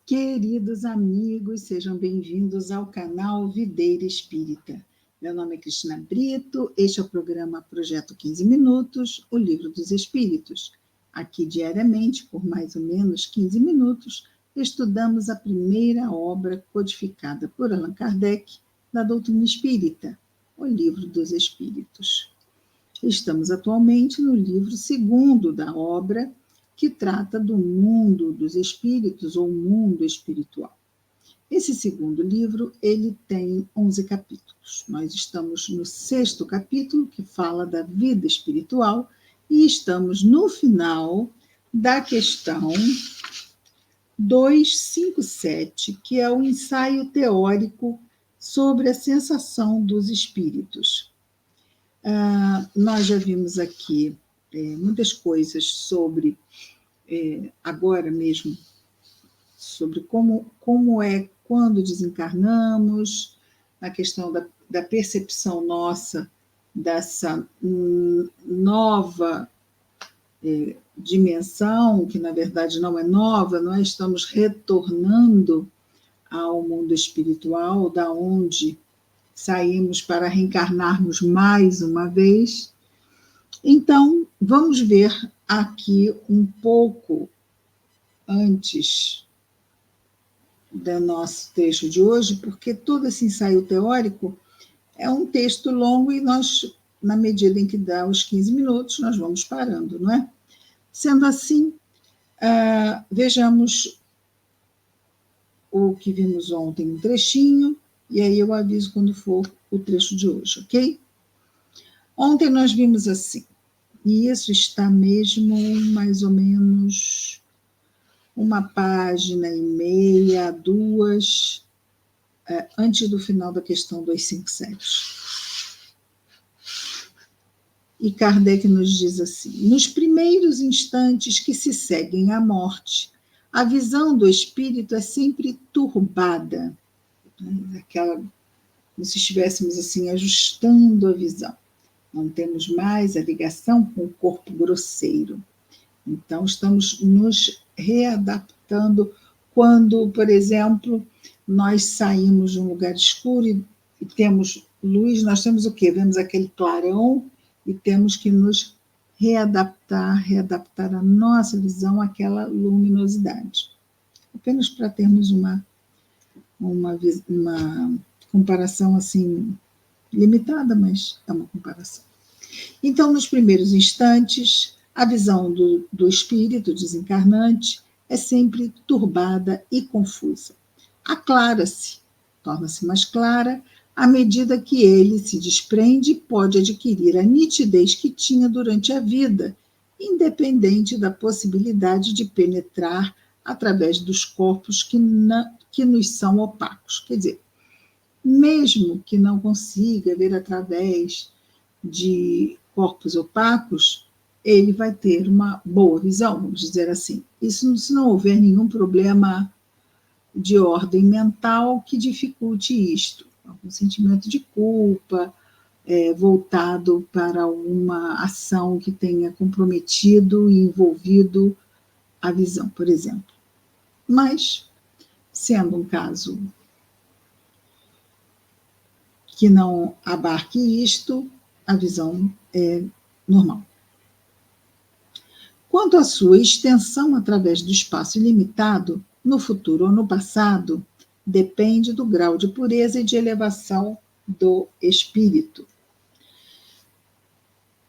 Queridos amigos, sejam bem-vindos ao canal Videira Espírita. Meu nome é Cristina Brito, este é o programa Projeto 15 Minutos, o Livro dos Espíritos. Aqui, diariamente, por mais ou menos 15 minutos, estudamos a primeira obra codificada por Allan Kardec da doutrina espírita, o Livro dos Espíritos. Estamos atualmente no livro segundo da obra, que trata do mundo dos espíritos, ou mundo espiritual. Esse segundo livro, ele tem 11 capítulos. Nós estamos no 6º capítulo, que fala da vida espiritual, e estamos no final da questão 257, que é o ensaio teórico sobre a sensação dos espíritos. Nós já vimos aqui muitas coisas sobre, agora mesmo, sobre como é quando desencarnamos, a questão da percepção nossa dessa nova dimensão, que na verdade não é nova, nós estamos retornando ao mundo espiritual, da onde saímos para reencarnarmos mais uma vez. Então, vamos ver aqui um pouco antes do nosso texto de hoje, porque todo esse ensaio teórico é um texto longo e nós, na medida em que dá os 15 minutos, nós vamos parando, não é? Sendo assim, vejamos o que vimos ontem, um trechinho, e aí eu aviso quando for o trecho de hoje, ok? Ontem nós vimos assim, e isso está mesmo mais ou menos 1,5 página, 2, antes do final da questão 257. E Kardec nos diz assim: nos primeiros instantes que se seguem à morte, a visão do espírito é sempre turbada, como se estivéssemos assim ajustando a visão. Não temos mais a ligação com o corpo grosseiro. Então, estamos nos readaptando quando, por exemplo, nós saímos de um lugar escuro e temos luz, nós temos o quê? Vemos aquele clarão e temos que nos readaptar a nossa visão àquela luminosidade. Apenas para termos uma comparação assim, limitada, mas é uma comparação. Então, nos primeiros instantes, a visão do espírito desencarnante é sempre turbada e confusa. Aclara-se, torna-se mais clara, à medida que ele se desprende e pode adquirir a nitidez que tinha durante a vida, independente da possibilidade de penetrar através dos corpos que nos são opacos. Quer dizer, mesmo que não consiga ver através de corpos opacos, ele vai ter uma boa visão, vamos dizer assim. Isso se não houver nenhum problema de ordem mental que dificulte isto. Algum sentimento de culpa voltado para uma ação que tenha comprometido e envolvido a visão, por exemplo. Mas, sendo um caso que não abarque isto, a visão é normal. Quanto à sua extensão através do espaço ilimitado, no futuro ou no passado, depende do grau de pureza e de elevação do espírito.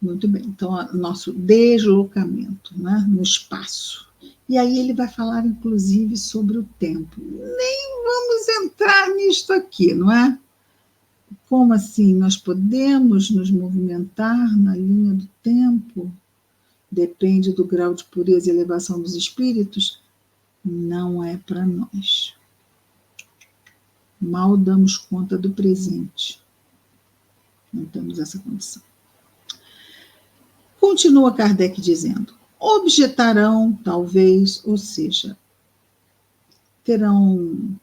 Muito bem, então, nosso deslocamento, né, no espaço. E aí ele vai falar, inclusive, sobre o tempo. Nem vamos entrar nisto aqui, não é? Como assim? Nós podemos nos movimentar na linha do tempo? Depende do grau de pureza e elevação dos espíritos? Não é para nós. Mal damos conta do presente. Não temos essa condição. Continua Kardec dizendo: objetarão, talvez, ou seja, terão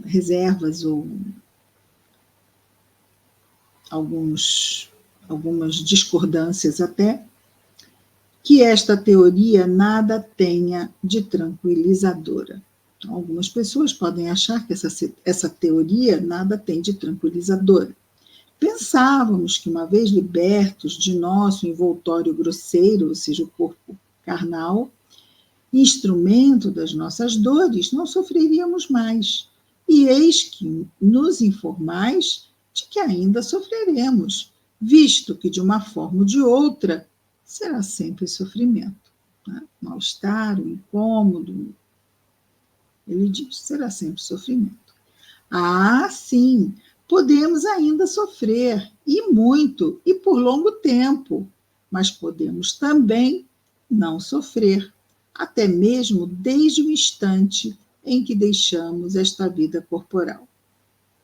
reservas ou algumas discordâncias até, que esta teoria nada tenha de tranquilizadora. Algumas pessoas podem achar que essa teoria nada tem de tranquilizadora. Pensávamos que, uma vez libertos de nosso envoltório grosseiro, ou seja, o corpo carnal, instrumento das nossas dores, não sofreríamos mais. E eis que nos informais de que ainda sofreremos, visto que, de uma forma ou de outra, será sempre sofrimento. Né? Mal-estar, o incômodo, ele diz, será sempre sofrimento. Ah, sim, podemos ainda sofrer, e muito, e por longo tempo, mas podemos também não sofrer, até mesmo desde o instante em que deixamos esta vida corporal.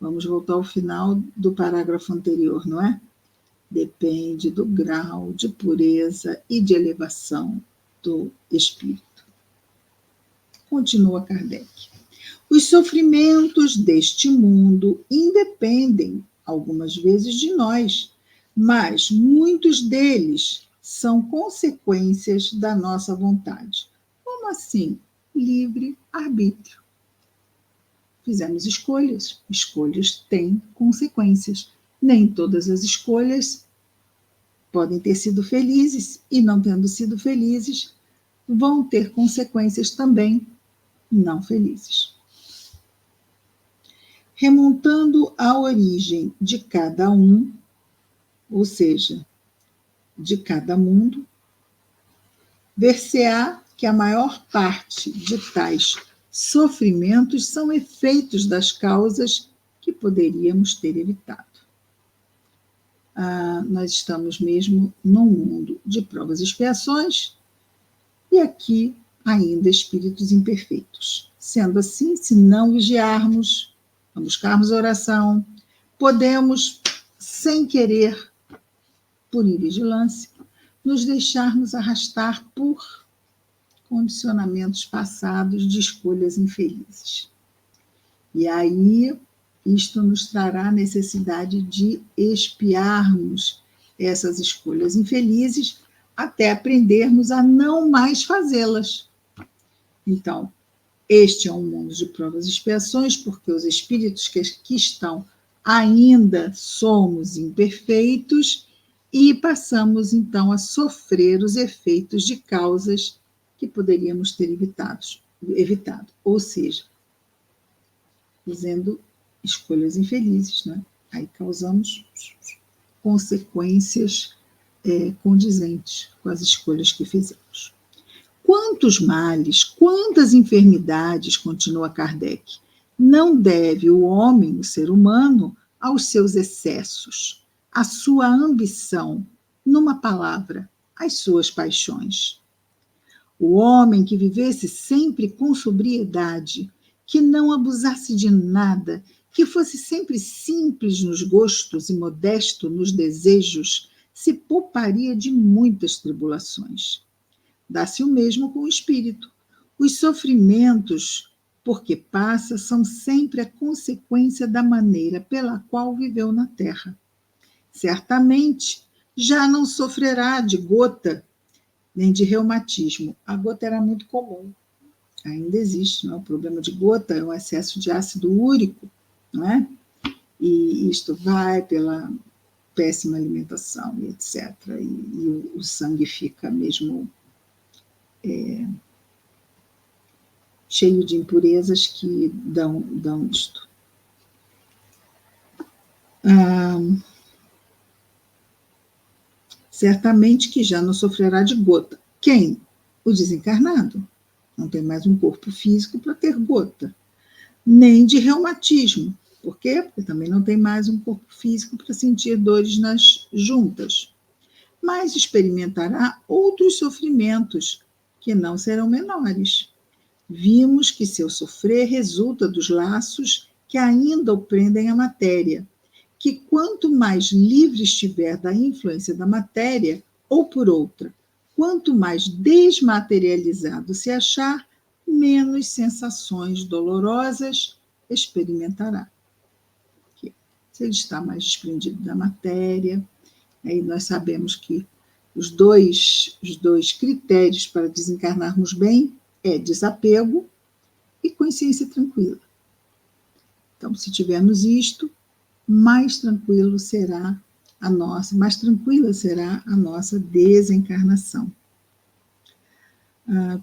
Vamos voltar ao final do parágrafo anterior, não é? Depende do grau de pureza e de elevação do espírito. Continua Kardec. Os sofrimentos deste mundo independem, algumas vezes, de nós, mas muitos deles são consequências da nossa vontade. Como assim? Livre-arbítrio. Fizemos escolhas. Escolhas têm consequências. Nem todas as escolhas podem ter sido felizes, e não tendo sido felizes, vão ter consequências também não felizes. Remontando à origem de cada um, ou seja, de cada mundo, ver-se-á que a maior parte de tais sofrimentos são efeitos das causas que poderíamos ter evitado. Nós estamos mesmo num mundo de provas e expiações, e aqui ainda espíritos imperfeitos. Sendo assim, se não vigiarmos, não buscarmos oração, podemos, sem querer, por invigilância, nos deixarmos arrastar por condicionamentos passados de escolhas infelizes. E aí, isto nos trará a necessidade de expiarmos essas escolhas infelizes até aprendermos a não mais fazê-las. Então, este é um mundo de provas e expiações, porque os espíritos que estão ainda somos imperfeitos e passamos, então, a sofrer os efeitos de causas que poderíamos ter evitado. Ou seja, fazendo escolhas infelizes, né? Aí causamos consequências condizentes com as escolhas que fizemos. Quantos males, quantas enfermidades, continua Kardec, não deve o homem, o ser humano, aos seus excessos, à sua ambição, numa palavra, às suas paixões. O homem que vivesse sempre com sobriedade, que não abusasse de nada, que fosse sempre simples nos gostos e modesto nos desejos, se pouparia de muitas tribulações. Dá-se o mesmo com o espírito. Os sofrimentos por que passa são sempre a consequência da maneira pela qual viveu na terra. Certamente já não sofrerá de gota nem de reumatismo. A gota era muito comum, ainda existe, não é? O problema de gota é o excesso de ácido úrico, não é? E isto vai pela péssima alimentação e etc. E o sangue fica mesmo cheio de impurezas que dão isto. Certamente que já não sofrerá de gota. Quem? O desencarnado. Não tem mais um corpo físico para ter gota. Nem de reumatismo. Por quê? Porque também não tem mais um corpo físico para sentir dores nas juntas. Mas experimentará outros sofrimentos que não serão menores. Vimos que seu sofrer resulta dos laços que ainda o prendem à matéria, que quanto mais livre estiver da influência da matéria, ou por outra, quanto mais desmaterializado se achar, menos sensações dolorosas experimentará. Se ele está mais desprendido da matéria, aí nós sabemos que os dois critérios para desencarnarmos bem é desapego e consciência tranquila. Então, se tivermos isto, mais tranquila será a nossa desencarnação.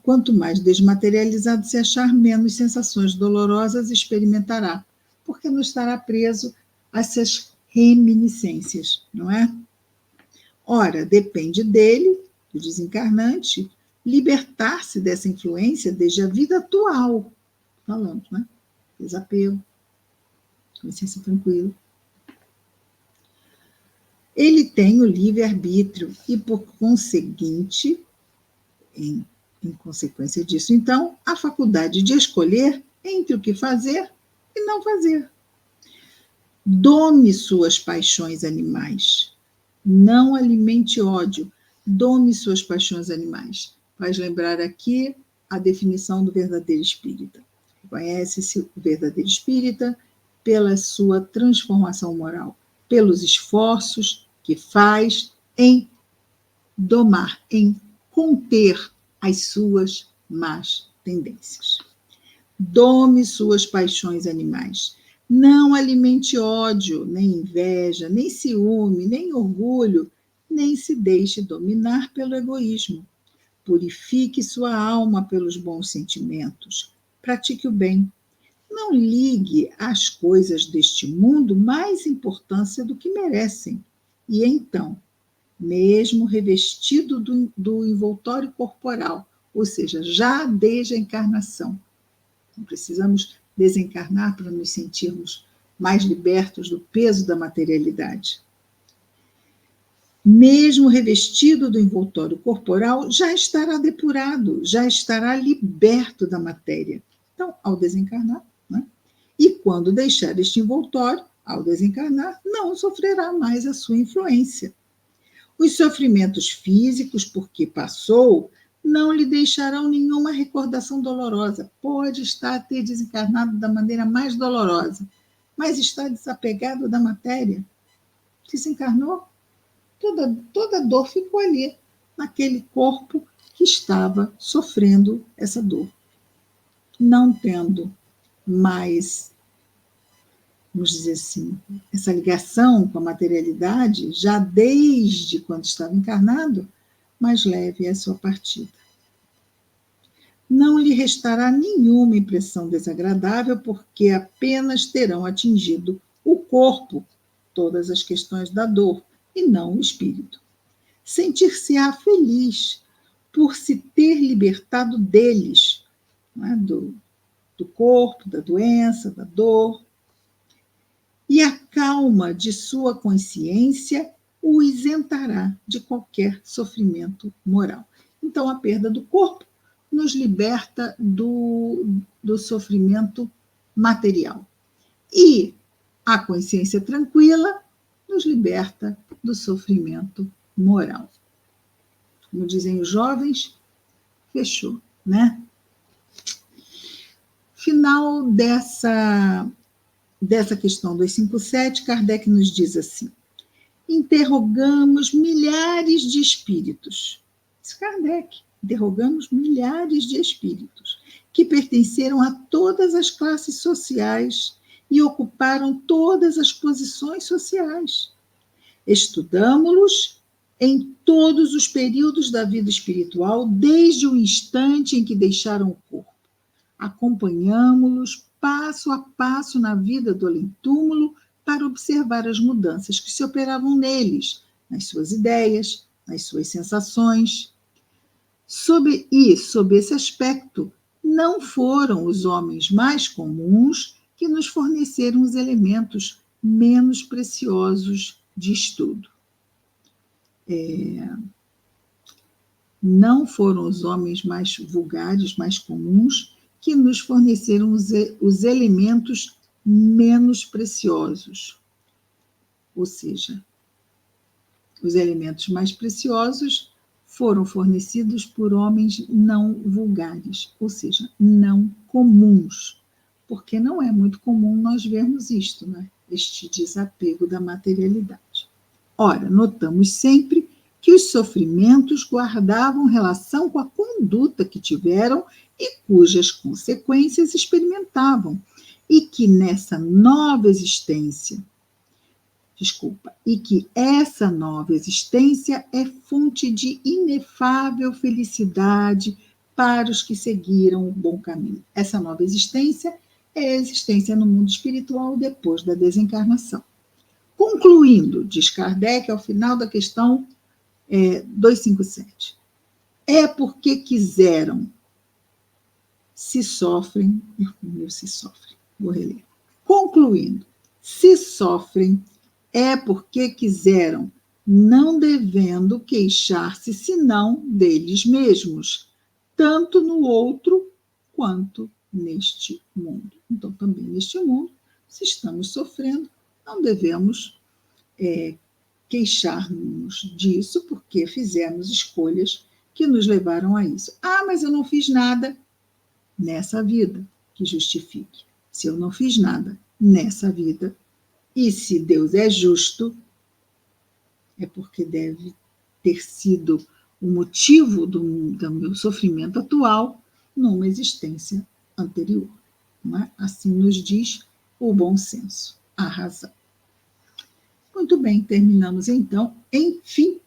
Quanto mais desmaterializado se achar, menos sensações dolorosas experimentará, porque não estará preso a essas reminiscências, não é? Ora, depende dele, do desencarnante, libertar-se dessa influência desde a vida atual, falando, né? Desapego, consciência tranquila. Ele tem o livre-arbítrio e, por conseguinte, em consequência disso, então, a faculdade de escolher entre o que fazer e não fazer. Dome suas paixões animais. Não alimente ódio. Dome suas paixões animais. Faz lembrar aqui a definição do verdadeiro espírita. Conhece-se o verdadeiro espírita pela sua transformação moral, pelos esforços que faz em domar, em conter as suas más tendências. Dome suas paixões animais. Não alimente ódio, nem inveja, nem ciúme, nem orgulho, nem se deixe dominar pelo egoísmo. Purifique sua alma pelos bons sentimentos. Pratique o bem. Não ligue às coisas deste mundo mais importância do que merecem. E então, mesmo revestido do envoltório corporal, ou seja, já desde a encarnação. Não precisamos desencarnar para nos sentirmos mais libertos do peso da materialidade. Mesmo revestido do envoltório corporal, já estará depurado, já estará liberto da matéria. Então, ao desencarnar, né? E quando deixar este envoltório, ao desencarnar, não sofrerá mais a sua influência. Os sofrimentos físicos por que passou não lhe deixarão nenhuma recordação dolorosa. Pode estar a ter desencarnado da maneira mais dolorosa, mas está desapegado da matéria. Desencarnou, toda a dor ficou ali, naquele corpo que estava sofrendo essa dor. Não tendo mais, vamos dizer assim, essa ligação com a materialidade, já desde quando estava encarnado, mais leve é a sua partida. Não lhe restará nenhuma impressão desagradável, porque apenas terão atingido o corpo, todas as questões da dor, e não o espírito. Sentir-se-á feliz por se ter libertado deles, não é? do corpo, da doença, da dor. E a calma de sua consciência o isentará de qualquer sofrimento moral. Então, a perda do corpo nos liberta do sofrimento material. E a consciência tranquila nos liberta do sofrimento moral. Como dizem os jovens, fechou, né? Final dessa questão 257, Kardec nos diz assim: interrogamos milhares de espíritos. Diz Kardec, interrogamos milhares de espíritos que pertenceram a todas as classes sociais e ocuparam todas as posições sociais. Estudamo-los em todos os períodos da vida espiritual, desde o instante em que deixaram o corpo. Acompanhamo-los passo a passo na vida do além-túmulo para observar as mudanças que se operavam neles, nas suas ideias, nas suas sensações. Sob esse aspecto, não foram os homens mais comuns que nos forneceram os elementos menos preciosos de estudo. Não foram os homens mais vulgares, mais comuns, que nos forneceram os elementos menos preciosos. Ou seja, os elementos mais preciosos foram fornecidos por homens não vulgares, ou seja, não comuns, porque não é muito comum nós vermos isto, né? Este desapego da materialidade. Ora, notamos sempre que os sofrimentos guardavam relação com a conduta que tiveram e cujas consequências experimentavam, e que nessa nova existência, e que essa nova existência é fonte de inefável felicidade para os que seguiram o bom caminho. Essa nova existência é a existência no mundo espiritual depois da desencarnação. Concluindo, diz Kardec ao final da questão 257, é porque quiseram, se sofrem, se sofrem, vou reler. Concluindo, se sofrem, é porque quiseram, não devendo queixar-se senão deles mesmos, tanto no outro quanto neste mundo. Então, também neste mundo, se estamos sofrendo, não devemos queixar-nos disso, porque fizemos escolhas que nos levaram a isso. Ah, mas eu não fiz nada nessa vida que justifique. Se eu não fiz nada nessa vida, e se Deus é justo, é porque deve ter sido o motivo do meu sofrimento atual numa existência anterior. Não é? Assim nos diz o bom senso, a razão. Muito bem, terminamos então, enfim,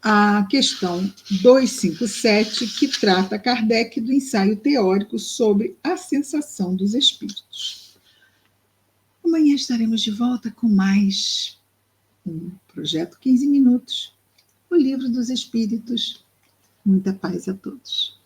a questão 257, que trata Kardec do ensaio teórico sobre a sensação dos espíritos. Amanhã estaremos de volta com mais um Projeto 15 Minutos, o Livro dos Espíritos. Muita paz a todos.